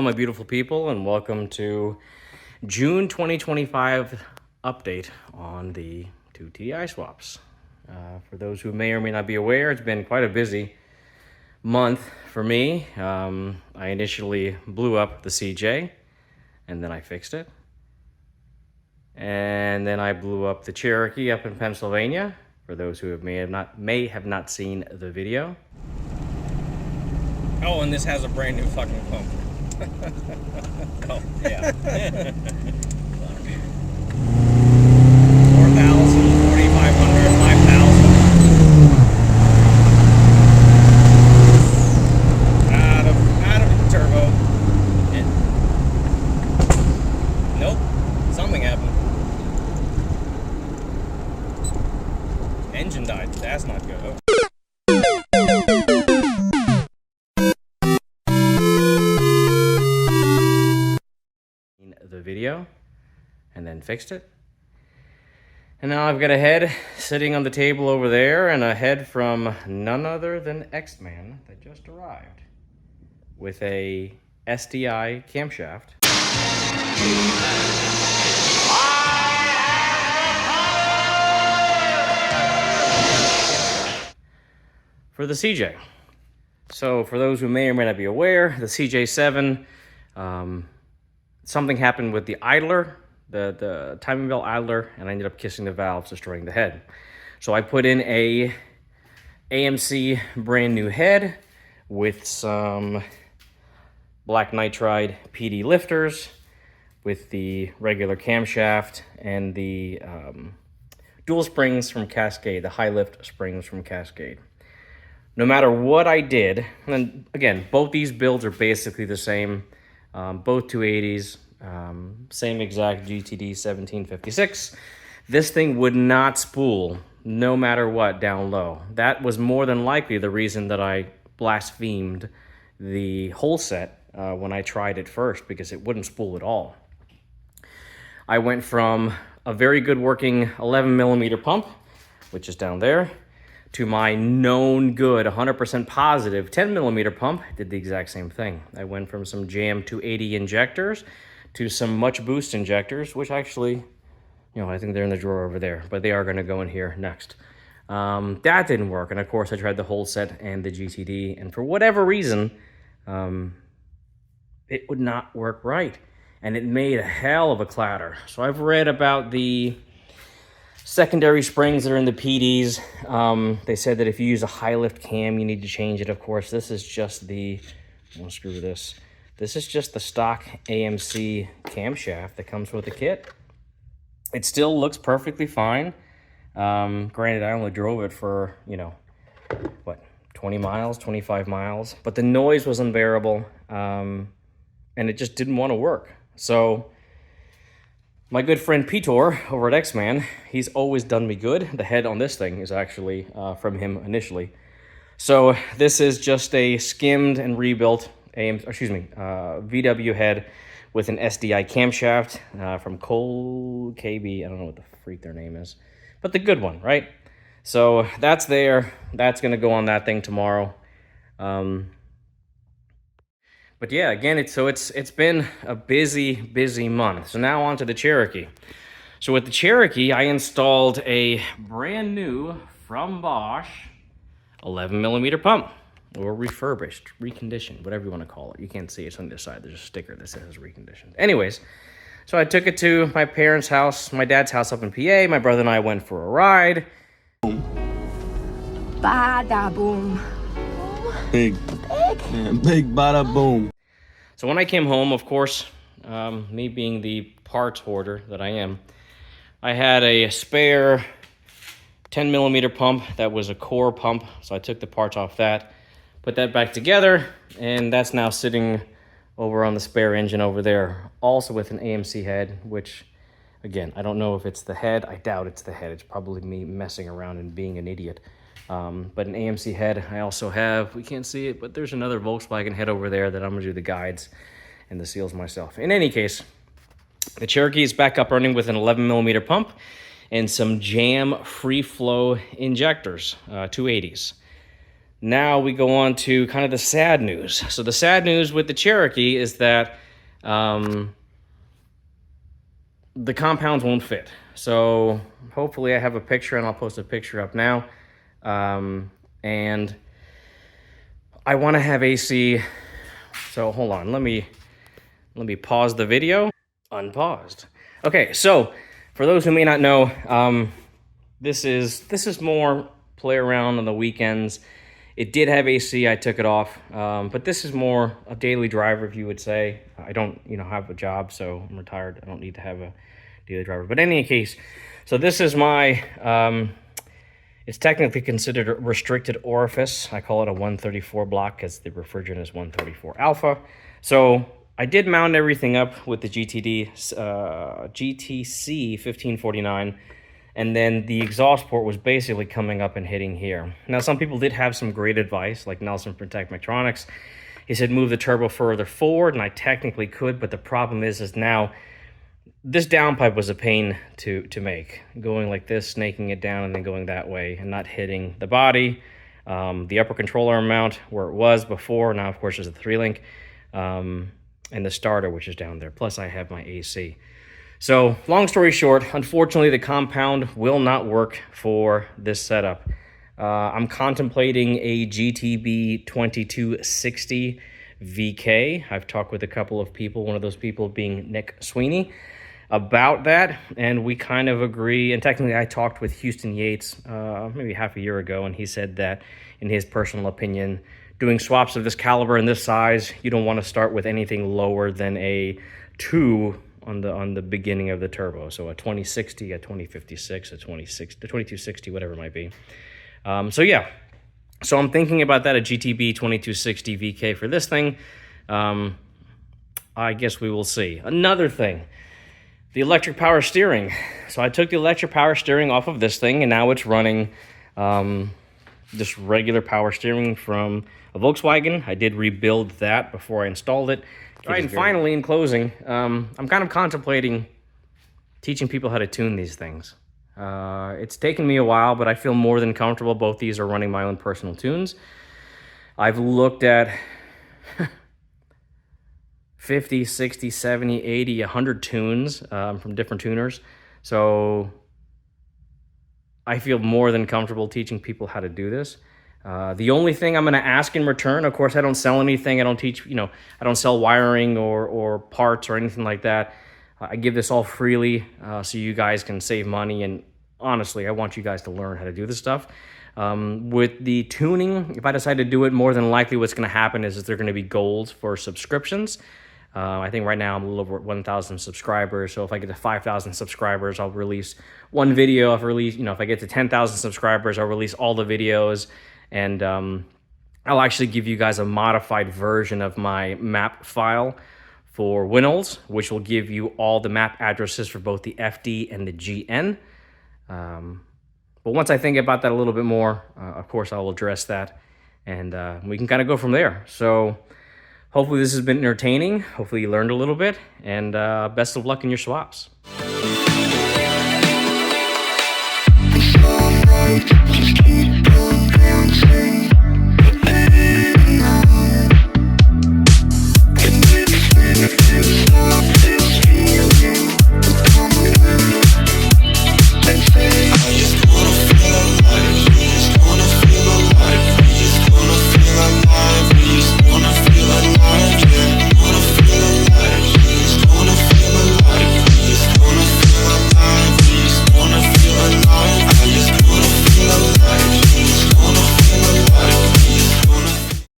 my beautiful people, and welcome to June 2025 update on the two TDI swaps. For those who may or may not be aware, it's been quite a busy month for me. I initially blew up the CJ, and then I fixed it. And then I blew up the Cherokee up in Pennsylvania, for those who may have not seen the video. Oh, and this has a brand new fucking pump. Oh, yeah. 4,000, 4,500, 5,000. Out of turbo. Nope. Something happened. Engine died. That's not good. Oh. The video and then fixed it. And now I've got a head sitting on the table over there, and a head from none other than X-Man that just arrived with a SDI camshaft. For the CJ. So for those who may or may not be aware, the CJ7, something happened with the idler, the timing belt idler, and I ended up kissing the valves, destroying the head. So I put in a AMC brand new head with some black nitride PD lifters, with the regular camshaft and the dual springs from Cascade, the high lift springs from Cascade. No matter what I did, and again, both these builds are basically the same. Both 280s, same exact GTD 1756. This thing would not spool no matter what down low. That was more than likely the reason that I blasphemed the whole set when I tried it first, because it wouldn't spool at all. I went from a very good working 11 millimeter pump, which is down there, to my known good 100% positive 10 millimeter pump. Did the exact same thing. I went from some Jam 280 injectors to some Much Boost injectors, which actually, I think they're in the drawer over there, but they are going to go in here next. That didn't work, and of course I tried the whole set and the GTD, and for whatever reason, it would not work right, and it made a hell of a clatter. So I've read about the secondary springs that are in the PDs. They said that if you use a high lift cam, you need to change it. Of course, this is just the, screw this. This is just the stock AMC camshaft that comes with the kit. It still looks perfectly fine. Granted, I only drove it for, 20 miles, 25 miles, but the noise was unbearable, and it just didn't want to work. So my good friend Peter over at X-Man, he's always done me good. The head on this thing is actually from him initially. So this is just a skimmed and rebuilt VW head with an SDI camshaft from Cole KB. I don't know what the freak their name is, but the good one, right? So that's there. That's going to go on that thing tomorrow. But yeah, again, it's been a busy month. So now on to the Cherokee. So with the Cherokee, I installed a brand new from Bosch 11 millimeter pump, or refurbished, reconditioned, whatever you want to call it. You can't see it, it's on the side. There's a sticker that says reconditioned. Anyways, so I took it to my parents' house, my dad's house up in PA. My brother and I went for a ride. Bada boom. Big bada boom. So when I came home, of course, me being the parts hoarder that I am, I had a spare 10 millimeter pump that was a core pump. So I took the parts off that, put that back together, and that's now sitting over on the spare engine over there, also with an AMC head, which, again, I don't know if it's the head. I doubt it's the head. It's probably me messing around and being an idiot. But an AMC head I also have. We can't see it, but there's another Volkswagen head over there that I'm going to do the guides and the seals myself. In any case, the Cherokee is back up running with an 11 millimeter pump and some Jam free flow injectors, 280s. now we go on to kind of the sad news. So the sad news with the Cherokee is that the compounds won't fit. So hopefully I have a picture, and I'll post a picture up now. And I want to have AC. So hold on, let me pause the video. Unpaused. Okay, so for those who may not know, this is more play around on the weekends. It did have AC, I took it off, but this is more a daily driver, if you would say. I don't, have a job, so I'm retired. I don't need to have a daily driver. But in any case, so this is my, it's technically considered a restricted orifice. I call it a 134 block because the refrigerant is 134 alpha. So I did mount everything up with the GTC 1549. And then the exhaust port was basically coming up and hitting here. Now, some people did have some great advice, like Nelson from Tech Metronics. He said, move the turbo further forward, and I technically could, but the problem is now this downpipe was a pain to make. Going like this, snaking it down, and then going that way, and not hitting the body. The upper control arm mount, where it was before, now, of course, is a 3-link, and the starter, which is down there. Plus, I have my AC. So, long story short, unfortunately, the compound will not work for this setup. I'm contemplating a GTB 2260 VK. I've talked with a couple of people, one of those people being Nick Sweeney, about that, and we kind of agree. And technically, I talked with Houston Yates maybe half a year ago, and he said that, in his personal opinion, doing swaps of this caliber and this size, you don't want to start with anything lower than a 2 on the beginning of the turbo. So a 2060, a 2056, a 2260, whatever it might be. So yeah, so I'm thinking about that, a GTB 2260 VK for this thing. I guess we will see. Another thing, the electric power steering. So I took the electric power steering off of this thing, and now it's running just regular power steering from a Volkswagen. I did rebuild that before I installed it. All right, and finally, in closing, I'm kind of contemplating teaching people how to tune these things. It's taken me a while, but I feel more than comfortable. Both these are running my own personal tunes. I've looked at 50, 60, 70, 80, 100 tunes from different tuners. So I feel more than comfortable teaching people how to do this. The only thing I'm going to ask in return, of course, I don't sell anything. I don't teach, I don't sell wiring or parts or anything like that. I give this all freely so you guys can save money. And honestly, I want you guys to learn how to do this stuff. With the tuning, if I decide to do it, more than likely what's going to happen is there going to be goals for subscriptions. I think right now I'm a little over 1,000 subscribers. So if I get to 5,000 subscribers, I'll release one video. If I get to 10,000 subscribers, I'll release all the videos. And I'll actually give you guys a modified version of my map file for Winolds, which will give you all the map addresses for both the FD and the GN. But once I think about that a little bit more, of course, I'll address that, and we can kind of go from there. So hopefully this has been entertaining. Hopefully you learned a little bit, and best of luck in your swaps.